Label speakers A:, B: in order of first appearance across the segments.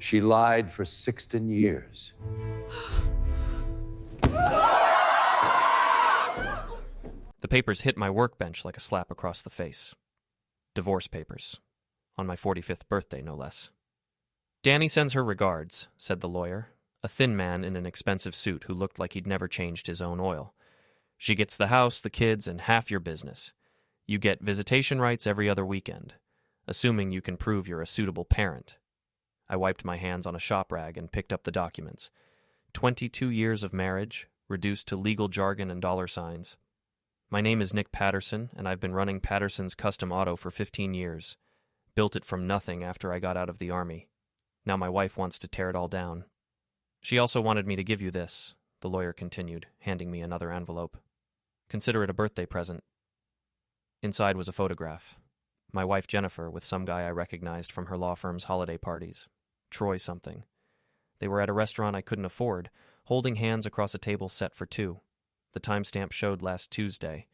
A: She lied for 16 years.
B: The papers hit my workbench like a slap across the face. Divorce papers. On my 45th birthday, no less. "Danny sends her regards," said the lawyer, a thin man in an expensive suit who looked like he'd never changed his own oil. "She gets the house, the kids, and half your business. You get visitation rights every other weekend, assuming you can prove you're a suitable parent." I wiped my hands on a shop rag and picked up the documents. 22 years of marriage, reduced to legal jargon and dollar signs. "My name is Nick Patterson, and I've been running Patterson's Custom Auto for 15 years. Built it from nothing after I got out of the Army. Now my wife wants to tear it all down. She also wanted me to give you this," the lawyer continued, handing me another envelope. "Consider it a birthday present." Inside was a photograph. My wife Jennifer with some guy I recognized from her law firm's holiday parties. Troy something. They were at a restaurant I couldn't afford, holding hands across a table set for two. The timestamp showed last Tuesday,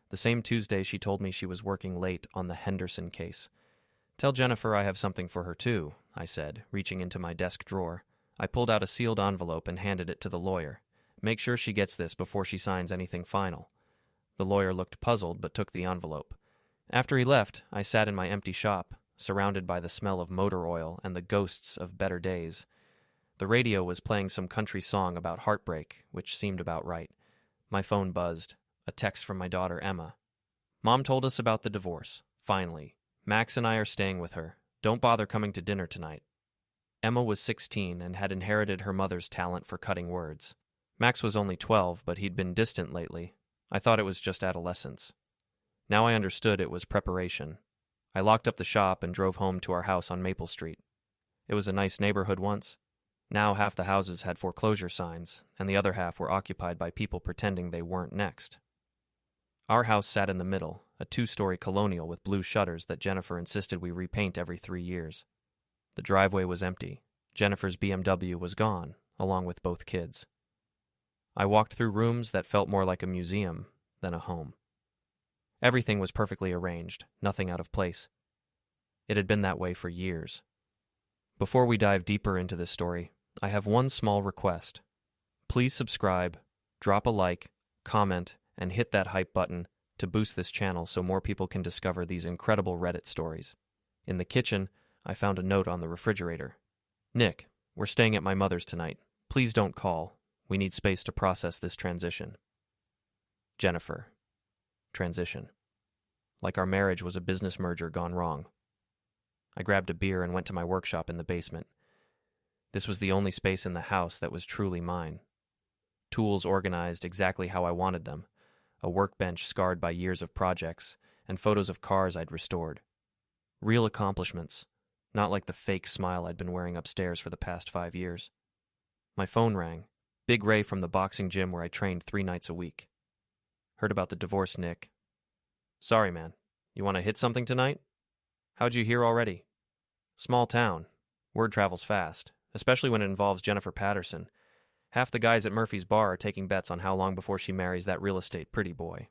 B: the same Tuesday she told me she was working late on the Henderson case. "Tell Jennifer I have something for her too," I said, reaching into my desk drawer. I pulled out a sealed envelope and handed it to the lawyer. "Make sure she gets this before she signs anything final." The lawyer looked puzzled but took the envelope. After he left, I sat in my empty shop, surrounded by the smell of motor oil and the ghosts of better days. The radio was playing some country song about heartbreak, which seemed about right. My phone buzzed. A text from my daughter, Emma. "Mom told us about the divorce. Finally. Max and I are staying with her. Don't bother coming to dinner tonight." Emma was 16 and had inherited her mother's talent for cutting words. Max was only 12, but he'd been distant lately. I thought it was just adolescence. Now I understood it was preparation. I locked up the shop and drove home to our house on Maple Street. It was a nice neighborhood once. Now half the houses had foreclosure signs, and the other half were occupied by people pretending they weren't next. Our house sat in the middle, a 2-story colonial with blue shutters that Jennifer insisted we repaint every 3 years. The driveway was empty. Jennifer's BMW was gone, along with both kids. I walked through rooms that felt more like a museum than a home. Everything was perfectly arranged, nothing out of place. It had been that way for years. Before we dive deeper into this story, I have one small request. Please subscribe, drop a like, comment, and hit that hype button to boost this channel so more people can discover these incredible Reddit stories. In the kitchen, I found a note on the refrigerator. "Nick, we're staying at my mother's tonight. Please don't call. We need space to process this transition." Jennifer. Transition. Like our marriage was a business merger gone wrong. I grabbed a beer and went to my workshop in the basement. This was the only space in the house that was truly mine. Tools organized exactly how I wanted them, a workbench scarred by years of projects, and photos of cars I'd restored. Real accomplishments, not like the fake smile I'd been wearing upstairs for the past 5 years. My phone rang. Big Ray from the boxing gym where I trained 3 nights a week. "Heard about the divorce, Nick." "Sorry, man. You want to hit something tonight?" "How'd you hear already?" "Small town. Word travels fast, especially when it involves Jennifer Patterson. Half the guys at Murphy's Bar are taking bets on how long before she marries that real estate pretty boy."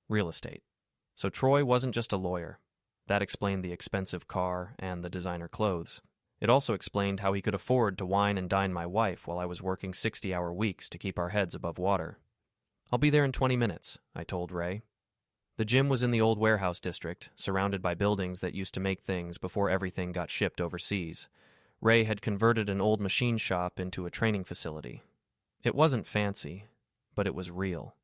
B: Real estate. So Troy wasn't just a lawyer. That explained the expensive car and the designer clothes. It also explained how he could afford to wine and dine my wife while I was working 60-hour weeks to keep our heads above water. "I'll be there in 20 minutes, I told Ray. The gym was in the old warehouse district, surrounded by buildings that used to make things before everything got shipped overseas. Ray had converted an old machine shop into a training facility. It wasn't fancy, but it was real.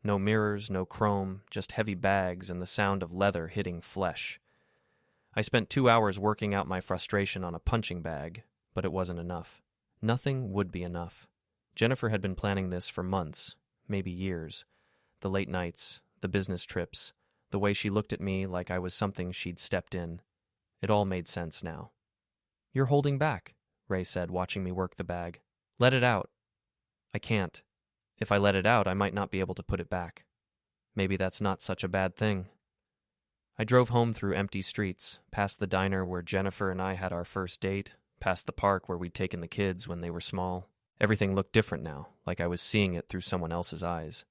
B: No mirrors, no chrome, just heavy bags and the sound of leather hitting flesh. I spent 2 hours working out my frustration on a punching bag, but it wasn't enough. Nothing would be enough. Jennifer had been planning this for months, maybe years. The late nights, the business trips, the way she looked at me like I was something she'd stepped in. It all made sense now. "You're holding back," Ray said, watching me work the bag. "Let it out." "I can't. If I let it out, I might not be able to put it back. Maybe that's not such a bad thing." I drove home through empty streets, past the diner where Jennifer and I had our first date, past the park where we'd taken the kids when they were small. Everything looked different now, like I was seeing it through someone else's eyes.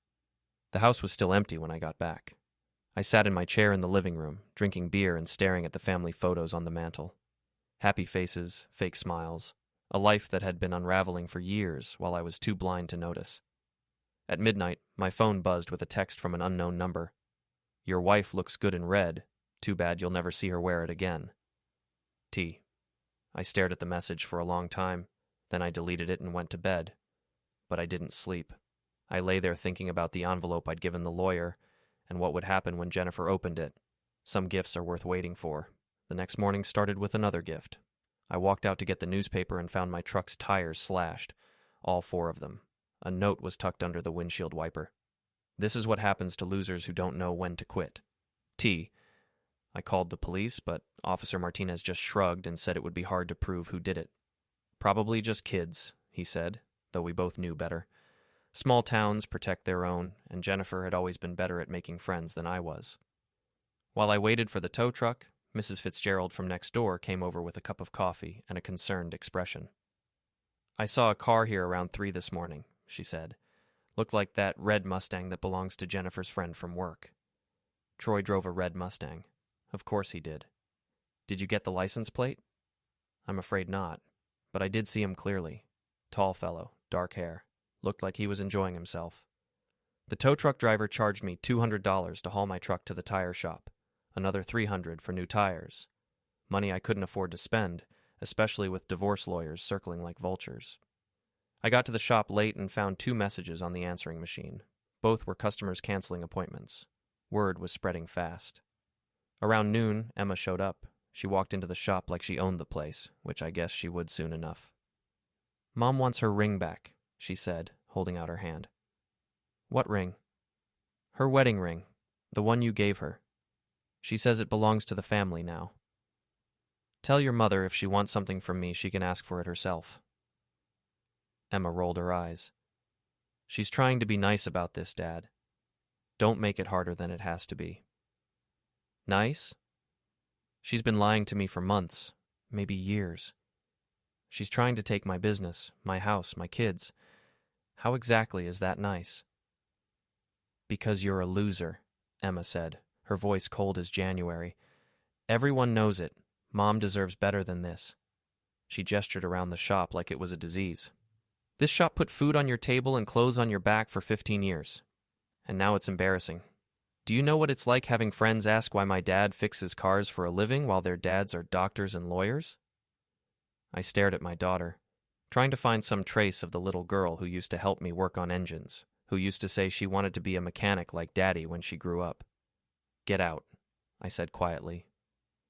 B: The house was still empty when I got back. I sat in my chair in the living room, drinking beer and staring at the family photos on the mantel. Happy faces, fake smiles, a life that had been unraveling for years while I was too blind to notice. At midnight, my phone buzzed with a text from an unknown number. "Your wife looks good in red. Too bad you'll never see her wear it again. T." I stared at the message for a long time, then I deleted it and went to bed. But I didn't sleep. I lay there thinking about the envelope I'd given the lawyer and what would happen when Jennifer opened it. Some gifts are worth waiting for. The next morning started with another gift. I walked out to get the newspaper and found my truck's tires slashed, all 4 of them. A note was tucked under the windshield wiper. "This is what happens to losers who don't know when to quit. T." I called the police, but Officer Martinez just shrugged and said it would be hard to prove who did it. "Probably just kids," he said, though we both knew better. Small towns protect their own, and Jennifer had always been better at making friends than I was. While I waited for the tow truck, Mrs. Fitzgerald from next door came over with a cup of coffee and a concerned expression. "I saw a car here around 3 this morning," she said. "Looked like that red Mustang that belongs to Jennifer's friend from work." Troy drove a red Mustang. Of course he did. "Did you get the license plate?" "I'm afraid not, but I did see him clearly. Tall fellow, dark hair. Looked like he was enjoying himself." The tow truck driver charged me $200 to haul my truck to the tire shop, another $300 for new tires. Money I couldn't afford to spend, especially with divorce lawyers circling like vultures. I got to the shop late and found 2 messages on the answering machine. Both were customers canceling appointments. Word was spreading fast. Around noon, Emma showed up. She walked into the shop like she owned the place, which I guess she would soon enough. "Mom wants her ring back," she said, holding out her hand. "What ring?" "Her wedding ring, the one you gave her. She says it belongs to the family now. Tell your mother if she wants something from me, she can ask for it herself." Emma rolled her eyes. "She's trying to be nice about this, Dad. Don't make it harder than it has to be." "Nice?" "She's been lying to me for months, maybe years. She's trying to take my business, my house, my kids. How exactly is that nice?" "Because you're a loser," Emma said, her voice cold as January. "Everyone knows it. Mom deserves better than this." She gestured around the shop like it was a disease. "This shop put food on your table and clothes on your back for 15 years. And now it's embarrassing. Do you know what it's like having friends ask why my dad fixes cars for a living while their dads are doctors and lawyers?" I stared at my daughter, trying to find some trace of the little girl who used to help me work on engines, who used to say she wanted to be a mechanic like Daddy when she grew up. "Get out," I said quietly.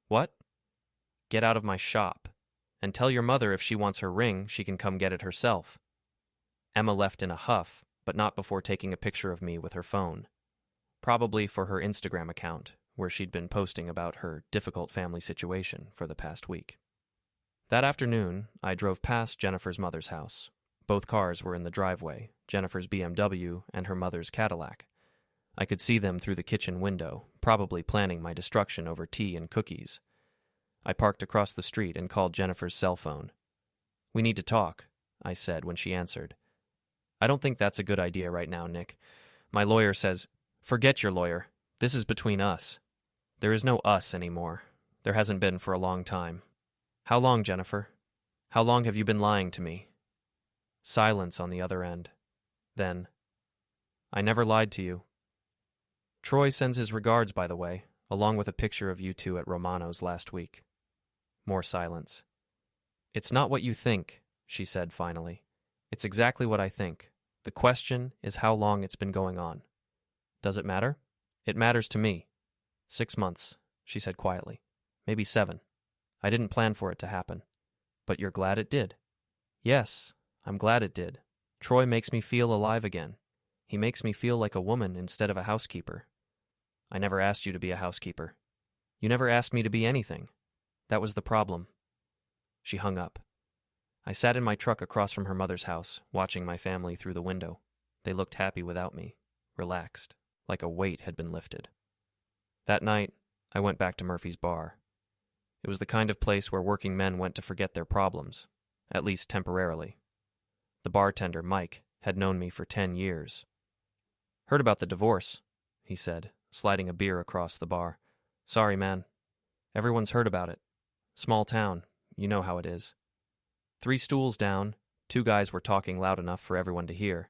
B: "What?" "Get out of my shop. And tell your mother if she wants her ring, she can come get it herself." Emma left in a huff, but not before taking a picture of me with her phone. Probably for her Instagram account, where she'd been posting about her difficult family situation for the past week. That afternoon, I drove past Jennifer's mother's house. Both cars were in the driveway, Jennifer's BMW and her mother's Cadillac. I could see them through the kitchen window, probably planning my destruction over tea and cookies. I parked across the street and called Jennifer's cell phone. "We need to talk," I said when she answered. "I don't think that's a good idea right now, Nick. My lawyer says—" "Forget your lawyer. This is between us. There is no us anymore. There hasn't been for a long time. How long, Jennifer? How long have you been lying to me?" Silence on the other end. Then, "I never lied to you. Troy sends his regards, by the way, along with a picture of you two at Romano's last week." More silence. "It's not what you think," she said finally. "It's exactly what I think. The question is how long it's been going on. Does it matter? It matters to me. 6 months, she said quietly. Maybe 7. I didn't plan for it to happen. But you're glad it did?" "Yes, I'm glad it did. Troy makes me feel alive again. He makes me feel like a woman instead of a housekeeper. I never asked you to be a housekeeper. You never asked me to be anything. That was the problem." She hung up. I sat in my truck across from her mother's house, watching my family through the window. They looked happy without me, relaxed, like a weight had been lifted. That night, I went back to Murphy's Bar. It was the kind of place where working men went to forget their problems, at least temporarily. The bartender, Mike, had known me for 10 years. "Heard about the divorce," he said, sliding a beer across the bar. "Sorry, man. Everyone's heard about it. Small town, you know how it is." 3 stools down, 2 guys were talking loud enough for everyone to hear.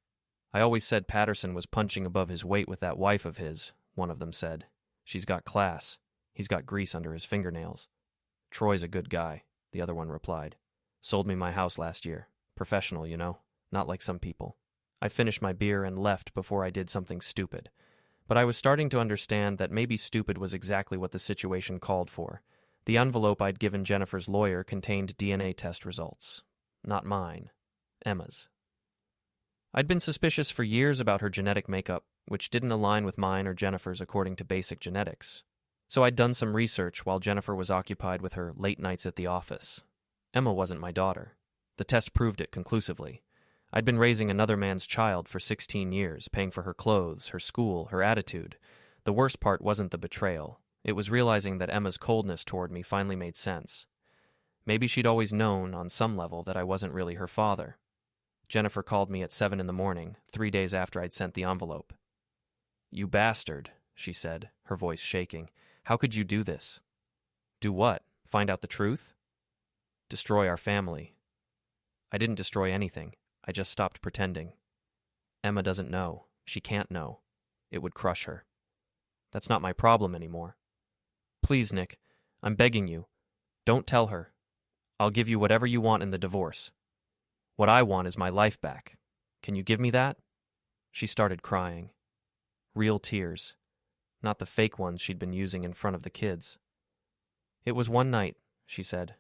B: I always said Patterson was punching above his weight with that wife of his, one of them said. She's got class. He's got grease under his fingernails. Troy's a good guy, the other one replied. Sold me my house last year. Professional, you know, not like some people. I finished my beer and left before I did something stupid. But I was starting to understand that maybe stupid was exactly what the situation called for. The envelope I'd given Jennifer's lawyer contained DNA test results. Not mine. Emma's. I'd been suspicious for years about her genetic makeup, which didn't align with mine or Jennifer's according to basic genetics. So I'd done some research while Jennifer was occupied with her late nights at the office. Emma wasn't my daughter. The test proved it conclusively. I'd been raising another man's child for 16 years, paying for her clothes, her school, her attitude. The worst part wasn't the betrayal. It was realizing that Emma's coldness toward me finally made sense. Maybe she'd always known, on some level, that I wasn't really her father. Jennifer called me at 7 in the morning, 3 days after I'd sent the envelope. "You bastard," she said, her voice shaking. "How could you do this?" "Do what? Find out the truth?" "Destroy our family." I didn't destroy anything. I just stopped pretending. Emma doesn't know. She can't know. It would crush her. That's not my problem anymore. Please, Nick, I'm begging you. Don't tell her. I'll give you whatever you want in the divorce. What I want is my life back. Can you give me that? She started crying. Real tears. Not the fake ones she'd been using in front of the kids. "It was one night," she said.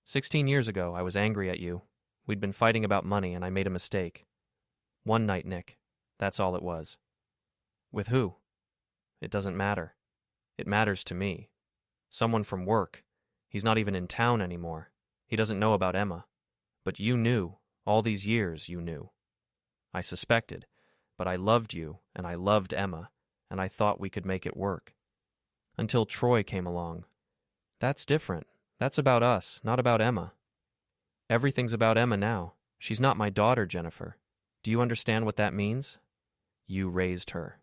B: 16 years ago, I was angry at you. We'd been fighting about money and I made a mistake. One night, Nick. That's all it was. With who? It doesn't matter. It matters to me. Someone from work. He's not even in town anymore. He doesn't know about Emma. But you knew. All these years you knew. I suspected, but I loved you and I loved Emma, and I thought we could make it work. Until Troy came along. That's different. That's about us, not about Emma. Everything's about Emma now. She's not my daughter, Jennifer. Do you understand what that means? You raised her.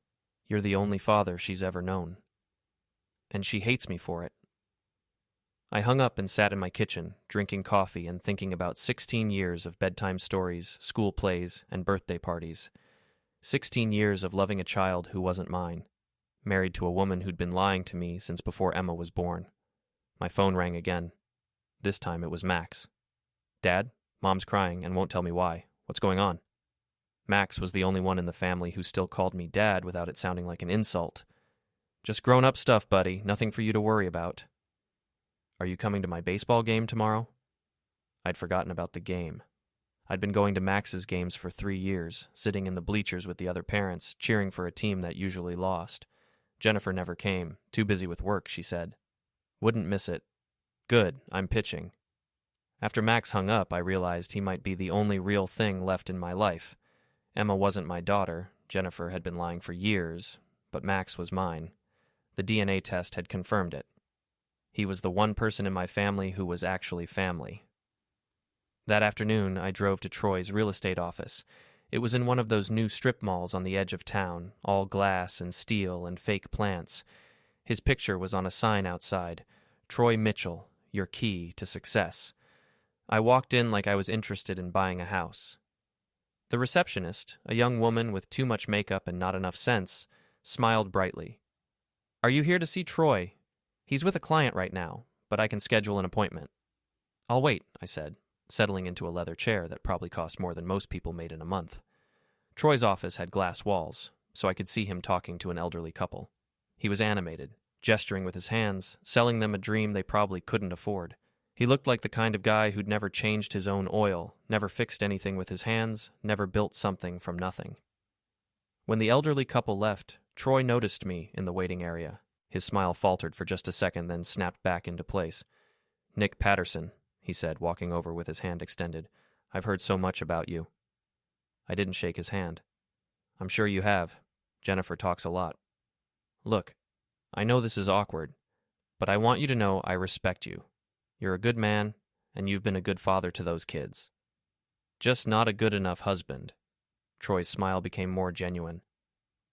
B: You're the only father she's ever known. And she hates me for it. I hung up and sat in my kitchen, drinking coffee and thinking about 16 years of bedtime stories, school plays, and birthday parties. 16 years of loving a child who wasn't mine. Married to a woman who'd been lying to me since before Emma was born. My phone rang again. This time it was Max. "Dad, Mom's crying and won't tell me why. What's going on?" Max was the only one in the family who still called me Dad without it sounding like an insult. "Just grown-up stuff, buddy. Nothing for you to worry about." "Are you coming to my baseball game tomorrow?" I'd forgotten about the game. I'd been going to Max's games for 3 years, sitting in the bleachers with the other parents, cheering for a team that usually lost. Jennifer never came. Too busy with work, she said. Wouldn't miss it. Good, I'm pitching. After Max hung up, I realized he might be the only real thing left in my life. Emma wasn't my daughter. Jennifer had been lying for years, but Max was mine. The DNA test had confirmed it. He was the one person in my family who was actually family. That afternoon, I drove to Troy's real estate office. It was in one of those new strip malls on the edge of town, all glass and steel and fake plants. His picture was on a sign outside, "Troy Mitchell, your key to success." I walked in like I was interested in buying a house. The receptionist, a young woman with too much makeup and not enough sense, smiled brightly. "Are you here to see Troy? He's with a client right now, but I can schedule an appointment." "I'll wait," I said, settling into a leather chair that probably cost more than most people made in a month. Troy's office had glass walls, so I could see him talking to an elderly couple. He was animated, gesturing with his hands, selling them a dream they probably couldn't afford. He looked like the kind of guy who'd never changed his own oil, never fixed anything with his hands, never built something from nothing. When the elderly couple left, Troy noticed me in the waiting area. His smile faltered for just a second, then snapped back into place. "Nick Patterson," he said, walking over with his hand extended. "I've heard so much about you." I didn't shake his hand. "I'm sure you have. Jennifer talks a lot. Look, I know this is awkward, but I want you to know I respect you. You're a good man, and you've been a good father to those kids. Just not a good enough husband." Troy's smile became more genuine.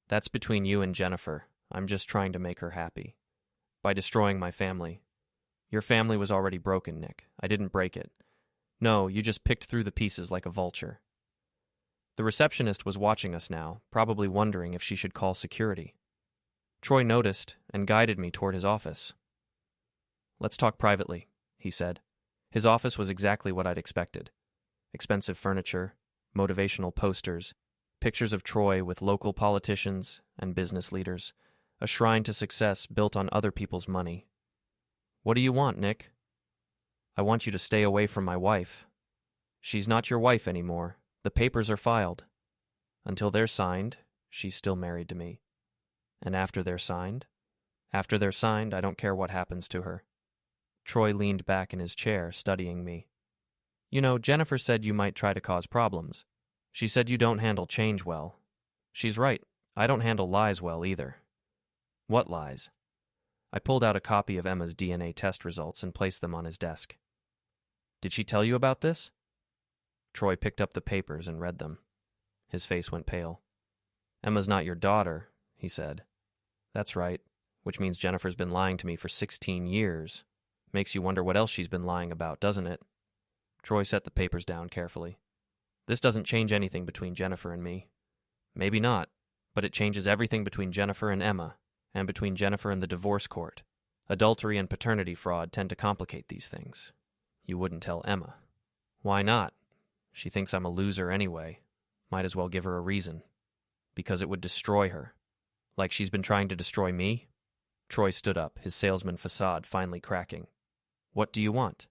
B: "That's between you and Jennifer. I'm just trying to make her happy. By destroying my family. Your family was already broken, Nick. I didn't break it. No, you just picked through the pieces like a vulture. The receptionist was watching us now, probably wondering if she should call security. Troy noticed and guided me toward his office. "Let's talk privately," he said. His office was exactly what I'd expected. Expensive furniture, motivational posters, pictures of Troy with local politicians and business leaders, a shrine to success built on other people's money. "What do you want, Nick?" "I want you to stay away from my wife. She's not your wife anymore. The papers are filed. Until they're signed, she's still married to me. And after they're signed? After they're signed, I don't care what happens to her." Troy leaned back in his chair, studying me. "You know, Jennifer said you might try to cause problems. She said you don't handle change well. She's right. I don't handle lies well either." "What lies?" I pulled out a copy of Emma's DNA test results and placed them on his desk. "Did she tell you about this?" Troy picked up the papers and read them. His face went pale. "Emma's not your daughter," he said. "That's right, which means Jennifer's been lying to me for 16 years. Makes you wonder what else she's been lying about, doesn't it?" Troy set the papers down carefully. "This doesn't change anything between Jennifer and me. Maybe not, but it changes everything between Jennifer and Emma, and between Jennifer and the divorce court. Adultery and paternity fraud tend to complicate these things. You wouldn't tell Emma." "Why not? She thinks I'm a loser anyway. Might as well give her a reason. Because it would destroy her. Like she's been trying to destroy me?" Troy stood up, his salesman facade finally cracking. "What do you want?"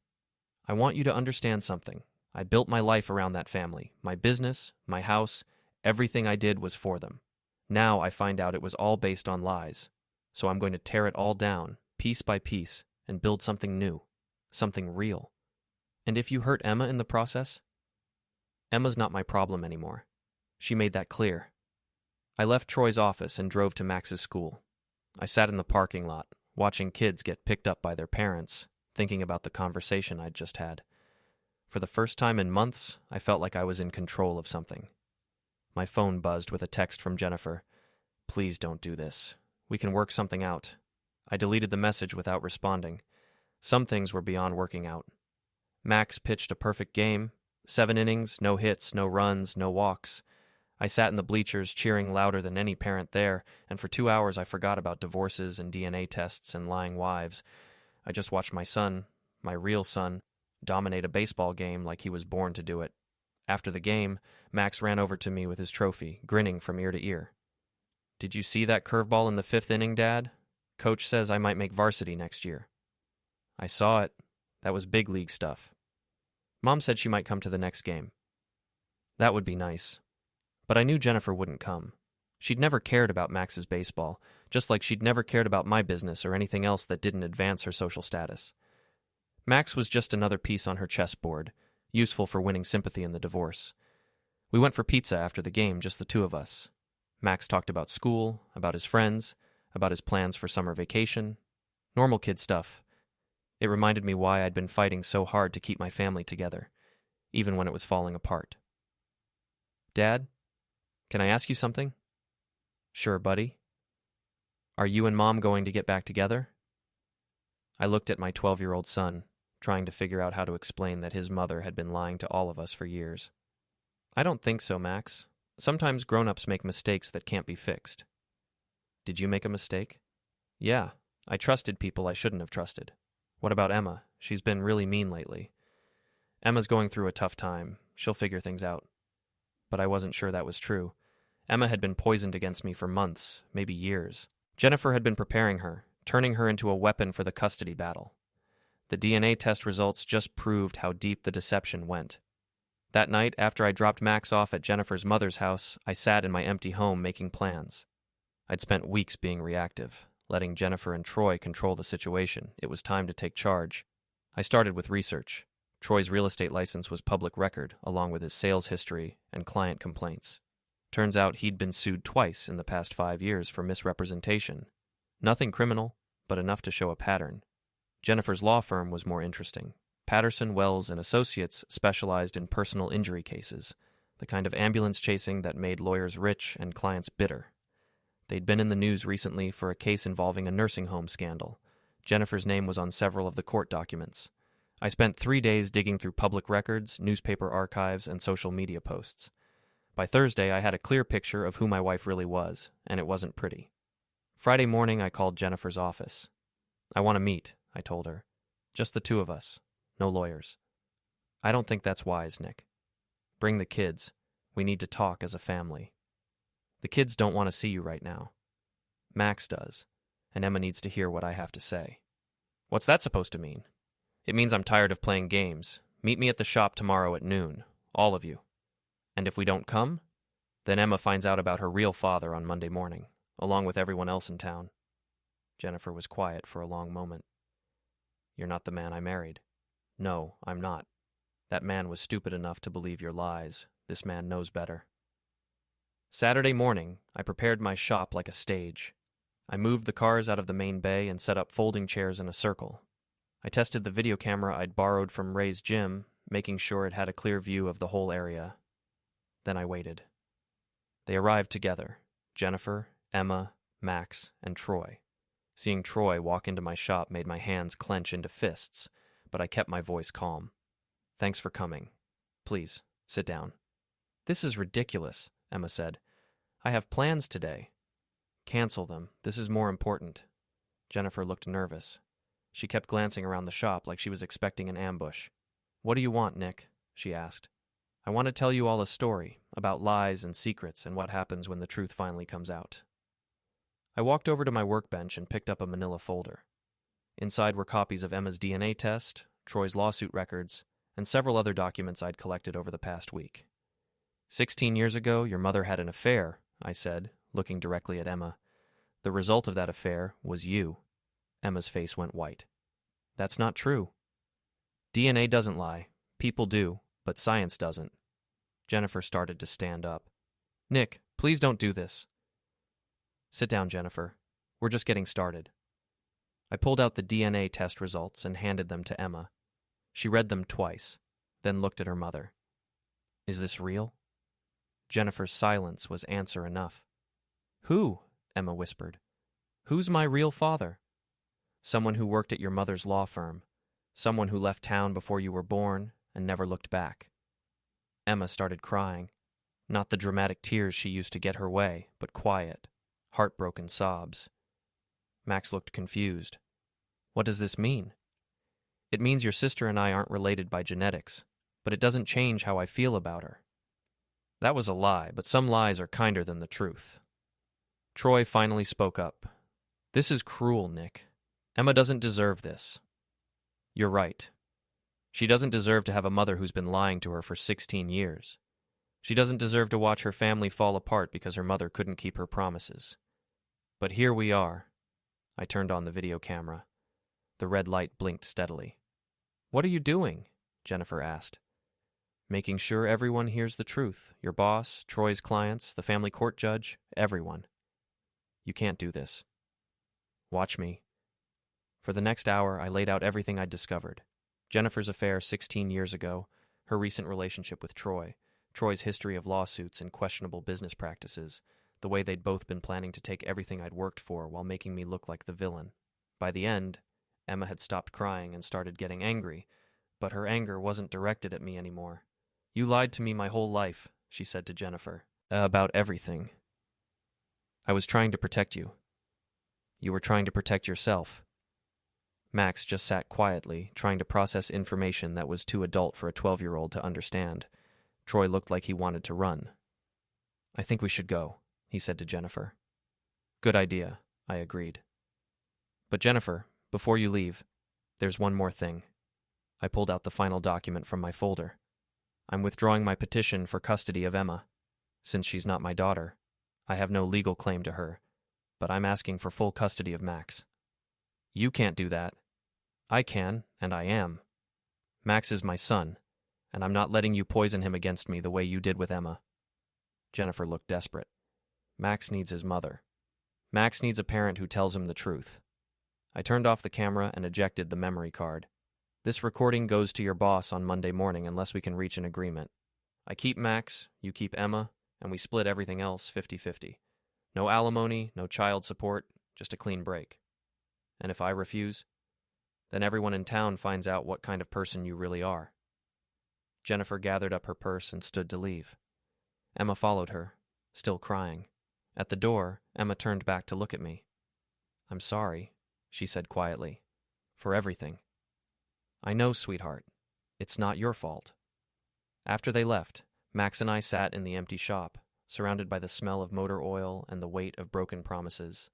B: "I want you to understand something. I built my life around that family. My business, my house, everything I did was for them. Now I find out it was all based on lies. So I'm going to tear it all down, piece by piece, and build something new. Something real. And if you hurt Emma in the process? Emma's not my problem anymore. She made that clear." I left Troy's office and drove to Max's school. I sat in the parking lot, watching kids get picked up by their parents, thinking about the conversation I'd just had. For the first time in months, I felt like I was in control of something. My phone buzzed with a text from Jennifer. "Please don't do this. We can work something out." I deleted the message without responding. Some things were beyond working out. Max pitched a perfect game. 7 innings, no hits, no runs, no walks. I sat in the bleachers cheering louder than any parent there, and for 2 hours I forgot about divorces and DNA tests and lying wives. I just watched my son, my real son, dominate a baseball game like he was born to do it. After the game, Max ran over to me with his trophy, grinning from ear to ear. "Did you see that curveball in the 5th inning, Dad? Coach says I might make varsity next year." "I saw it. That was big league stuff." "Mom said she might come to the next game." "That would be nice." But I knew Jennifer wouldn't come. She'd never cared about Max's baseball, just like she'd never cared about my business or anything else that didn't advance her social status. Max was just another piece on her chessboard, useful for winning sympathy in the divorce. We went for pizza after the game, just the two of us. Max talked about school, about his friends, about his plans for summer vacation. Normal kid stuff. It reminded me why I'd been fighting so hard to keep my family together, even when it was falling apart. "Dad, can I ask you something?" "Sure, buddy." "Are you and Mom going to get back together?" I looked at my 12-year-old son, trying to figure out how to explain that his mother had been lying to all of us for years. "I don't think so, Max. Sometimes grown-ups make mistakes that can't be fixed." "Did you make a mistake?" "Yeah, I trusted people I shouldn't have trusted." "What about Emma? She's been really mean lately." "Emma's going through a tough time. She'll figure things out." But I wasn't sure that was true. Emma had been poisoned against me for months, maybe years. Jennifer had been preparing her, turning her into a weapon for the custody battle. The DNA test results just proved how deep the deception went. That night, after I dropped Max off at Jennifer's mother's house, I sat in my empty home making plans. I'd spent weeks being reactive, letting Jennifer and Troy control the situation. It was time to take charge. I started with research. Troy's real estate license was public record, along with his sales history and client complaints. Turns out he'd been sued twice in the past 5 years for misrepresentation. Nothing criminal, but enough to show a pattern. Jennifer's law firm was more interesting. Patterson, Wells & Associates specialized in personal injury cases, the kind of ambulance chasing that made lawyers rich and clients bitter. They'd been in the news recently for a case involving a nursing home scandal. Jennifer's name was on several of the court documents. I spent 3 days digging through public records, newspaper archives, and social media posts. By Thursday, I had a clear picture of who my wife really was, and it wasn't pretty. Friday morning, I called Jennifer's office. "I want to meet," I told her. "Just the two of us. No lawyers." "I don't think that's wise, Nick. Bring the kids. We need to talk as a family." "The kids don't want to see you right now. Max does, and Emma needs to hear what I have to say." "What's that supposed to mean?" "It means I'm tired of playing games. Meet me at the shop tomorrow at noon, all of you. And if we don't come, then Emma finds out about her real father on Monday morning, along with everyone else in town." Jennifer was quiet for a long moment. "You're not the man I married." "No, I'm not. That man was stupid enough to believe your lies. This man knows better." Saturday morning, I prepared my shop like a stage. I moved the cars out of the main bay and set up folding chairs in a circle. I tested the video camera I'd borrowed from Ray's gym, making sure it had a clear view of the whole area. Then I waited. They arrived together: Jennifer, Emma, Max, and Troy. Seeing Troy walk into my shop made my hands clench into fists, but I kept my voice calm. "Thanks for coming. Please, sit down." "This is ridiculous," Emma said. "I have plans today." "Cancel them. This is more important." Jennifer looked nervous. She kept glancing around the shop like she was expecting an ambush. "What do you want, Nick?" she asked. "I want to tell you all a story about lies and secrets and what happens when the truth finally comes out." I walked over to my workbench and picked up a manila folder. Inside were copies of Emma's DNA test, Troy's lawsuit records, and several other documents I'd collected over the past week. 16 years ago, your mother had an affair," I said, looking directly at Emma. "The result of that affair was you." Emma's face went white. "That's not true." "DNA doesn't lie. People do, but science doesn't." Jennifer started to stand up. "Nick, please don't do this." "Sit down, Jennifer. We're just getting started." I pulled out the DNA test results and handed them to Emma. She read them twice, then looked at her mother. "Is this real?" Jennifer's silence was answer enough. "Who?" Emma whispered. "Who's my real father?" "Someone who worked at your mother's law firm. Someone who left town before you were born and never looked back." Emma started crying. Not the dramatic tears she used to get her way, but quiet, heartbroken sobs. Max looked confused. "What does this mean?" "It means your sister and I aren't related by genetics, but it doesn't change how I feel about her." That was a lie, but some lies are kinder than the truth. Troy finally spoke up. "This is cruel, Nick. Emma doesn't deserve this." "You're right. She doesn't deserve to have a mother who's been lying to her for 16 years. She doesn't deserve to watch her family fall apart because her mother couldn't keep her promises. But here we are." I turned on the video camera. The red light blinked steadily. "What are you doing?" Jennifer asked. "Making sure everyone hears the truth. Your boss, Troy's clients, the family court judge, everyone." "You can't do this." "Watch me." For the next hour, I laid out everything I'd discovered. Jennifer's affair 16 years ago, her recent relationship with Troy, Troy's history of lawsuits and questionable business practices, the way they'd both been planning to take everything I'd worked for while making me look like the villain. By the end, Emma had stopped crying and started getting angry, but her anger wasn't directed at me anymore. "You lied to me my whole life," she said to Jennifer, "about everything. I was trying to protect you. You were trying to protect yourself." Max just sat quietly, trying to process information that was too adult for a 12-year-old to understand. Troy looked like he wanted to run. "I think we should go," he said to Jennifer. "Good idea," I agreed. "But Jennifer, before you leave, there's one more thing." I pulled out the final document from my folder. "I'm withdrawing my petition for custody of Emma. Since she's not my daughter, I have no legal claim to her, but I'm asking for full custody of Max." "You can't do that." "I can, and I am. Max is my son, and I'm not letting you poison him against me the way you did with Emma." Jennifer looked desperate. "Max needs his mother. Max needs a parent who tells him the truth." I turned off the camera and ejected the memory card. "This recording goes to your boss on Monday morning unless we can reach an agreement. I keep Max, you keep Emma, and we split everything else 50-50. No alimony, no child support, just a clean break. And if I refuse?" Then everyone in town finds out what kind of person you really are. Jennifer gathered up her purse and stood to leave. Emma followed her, still crying. At the door, Emma turned back to look at me. "I'm sorry," she said quietly, "for everything." "I know, sweetheart. It's not your fault." After they left, Max and I sat in the empty shop, surrounded by the smell of motor oil and the weight of broken promises.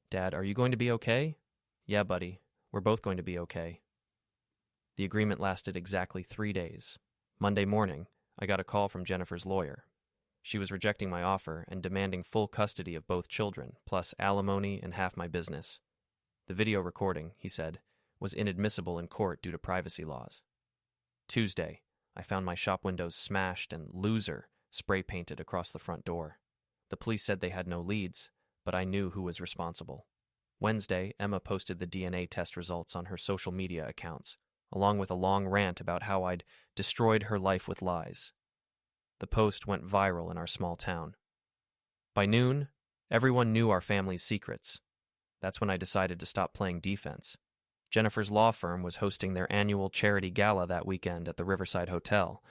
B: "Dad, are you going to be okay?" "Yeah, buddy, we're both going to be okay." The agreement lasted exactly 3 days. Monday morning, I got a call from Jennifer's lawyer. She was rejecting my offer and demanding full custody of both children, plus alimony and half my business. The video recording, he said, was inadmissible in court due to privacy laws. Tuesday, I found my shop windows smashed and "loser" spray painted across the front door. The police said they had no leads, but I knew who was responsible. Wednesday, Emma posted the DNA test results on her social media accounts, along with a long rant about how I'd destroyed her life with lies. The post went viral in our small town. By noon, everyone knew our family's secrets. That's when I decided to stop playing defense. Jennifer's law firm was hosting their annual charity gala that weekend at the Riverside Hotel.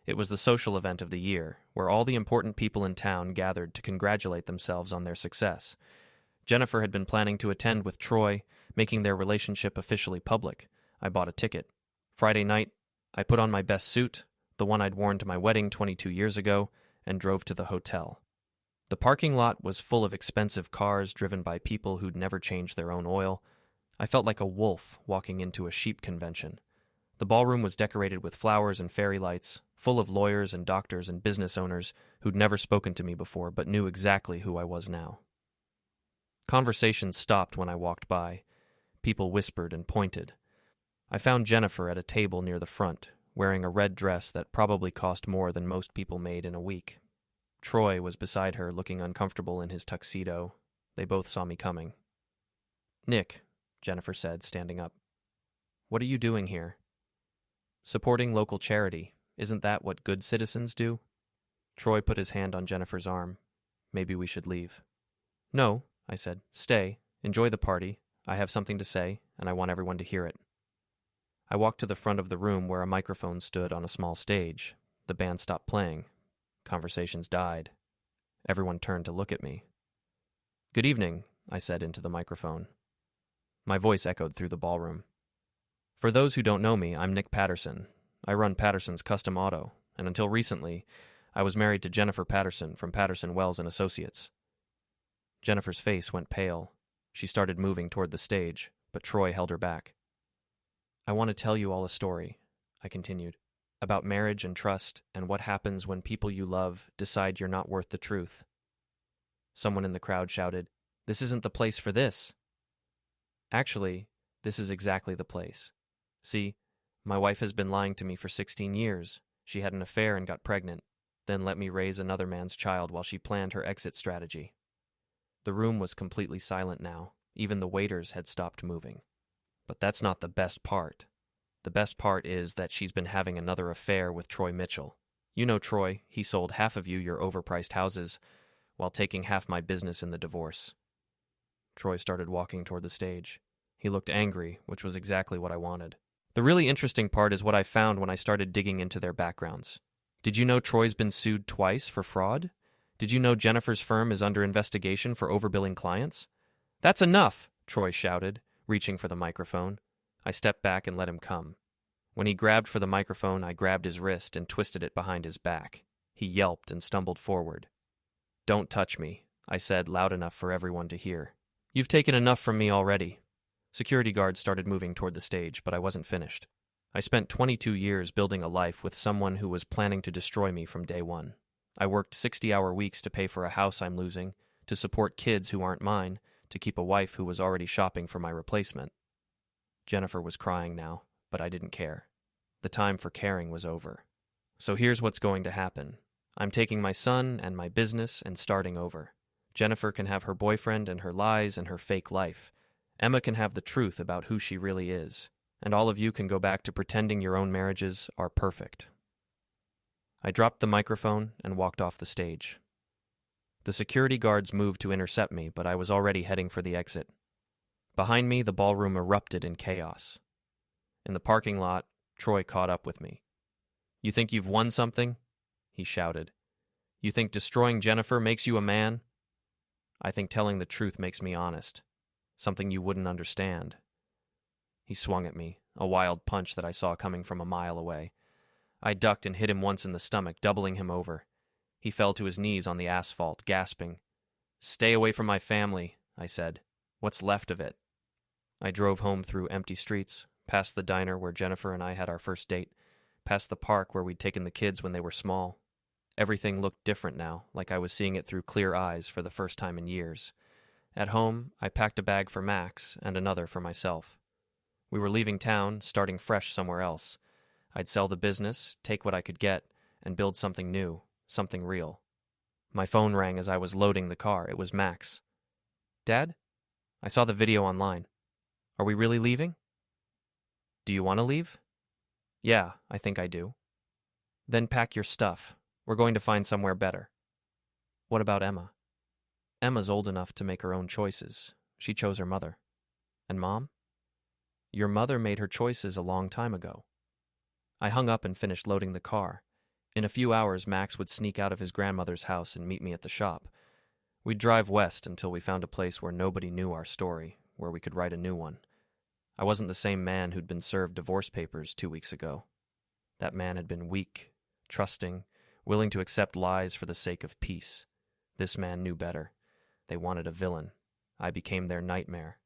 B: It was the social event of the year, where all the important people in town gathered to congratulate themselves on their success. Jennifer had been planning to attend with Troy, making their relationship officially public. I bought a ticket. Friday night, I put on my best suit, the one I'd worn to my wedding 22 years ago, and drove to the hotel. The parking lot was full of expensive cars driven by people who'd never changed their own oil. I felt like a wolf walking into a sheep convention. The ballroom was decorated with flowers and fairy lights, full of lawyers and doctors and business owners who'd never spoken to me before but knew exactly who I was now. Conversations stopped when I walked by. People whispered and pointed. I found Jennifer at a table near the front, wearing a red dress that probably cost more than most people made in a week. Troy was beside her, looking uncomfortable in his tuxedo. They both saw me coming. "Nick," Jennifer said, standing up. "What are you doing here?" "Supporting local charity. Isn't that what good citizens do?" Troy put his hand on Jennifer's arm. "Maybe we should leave." "No," I said. "Stay. Enjoy the party. I have something to say, and I want everyone to hear it." I walked to the front of the room where a microphone stood on a small stage. The band stopped playing. Conversations died. Everyone turned to look at me. "Good evening," I said into the microphone. My voice echoed through the ballroom. "For those who don't know me, I'm Nick Patterson. I run Patterson's Custom Auto, and until recently, I was married to Jennifer Patterson from Patterson, Wells and Associates." Jennifer's face went pale. She started moving toward the stage, but Troy held her back. "I want to tell you all a story," I continued, "about marriage and trust and what happens when people you love decide you're not worth the truth." Someone in the crowd shouted, "This isn't the place for this." Actually, this is exactly the place. See, my wife has been lying to me for 16 years. She had an affair and got pregnant, then let me raise another man's child while she planned her exit strategy. The room was completely silent now. Even the waiters had stopped moving. But that's not the best part. The best part is that she's been having another affair with Troy Mitchell. You know Troy, he sold half of you your overpriced houses while taking half my business in the divorce. Troy started walking toward the stage. He looked angry, which was exactly what I wanted. The really interesting part is what I found when I started digging into their backgrounds. Did you know Troy's been sued twice for fraud? Did you know Jennifer's firm is under investigation for overbilling clients? "That's enough!" Troy shouted, reaching for the microphone. I stepped back and let him come. When he grabbed for the microphone, I grabbed his wrist and twisted it behind his back. He yelped and stumbled forward. "Don't touch me," I said loud enough for everyone to hear. "You've taken enough from me already." Security guards started moving toward the stage, but I wasn't finished. I spent 22 years building a life with someone who was planning to destroy me from day one. I worked 60-hour weeks to pay for a house I'm losing, to support kids who aren't mine, to keep a wife who was already shopping for my replacement. Jennifer was crying now, but I didn't care. The time for caring was over. So here's what's going to happen. I'm taking my son and my business and starting over. Jennifer can have her boyfriend and her lies and her fake life. Emma can have the truth about who she really is. And all of you can go back to pretending your own marriages are perfect. I dropped the microphone and walked off the stage. The security guards moved to intercept me, but I was already heading for the exit. Behind me, the ballroom erupted in chaos. In the parking lot, Troy caught up with me. "You think you've won something?" he shouted. "You think destroying Jennifer makes you a man?" "I think telling the truth makes me honest. Something you wouldn't understand." He swung at me, a wild punch that I saw coming from a mile away. I ducked and hit him once in the stomach, doubling him over. He fell to his knees on the asphalt, gasping. "Stay away from my family," I said. "What's left of it?" I drove home through empty streets, past the diner where Jennifer and I had our first date, past the park where we'd taken the kids when they were small. Everything looked different now, like I was seeing it through clear eyes for the first time in years. At home, I packed a bag for Max and another for myself. We were leaving town, starting fresh somewhere else. I'd sell the business, take what I could get, and build something new, something real. My phone rang as I was loading the car. It was Max. "Dad? I saw the video online. Are we really leaving?" "Do you want to leave?" "Yeah, I think I do." "Then pack your stuff. We're going to find somewhere better." "What about Emma?" "Emma's old enough to make her own choices. She chose her mother." "And Mom?" "Your mother made her choices a long time ago." I hung up and finished loading the car. In a few hours, Max would sneak out of his grandmother's house and meet me at the shop. We'd drive west until we found a place where nobody knew our story, where we could write a new one. I wasn't the same man who'd been served divorce papers 2 weeks ago. That man had been weak, trusting, willing to accept lies for the sake of peace. This man knew better. They wanted a villain. I became their nightmare.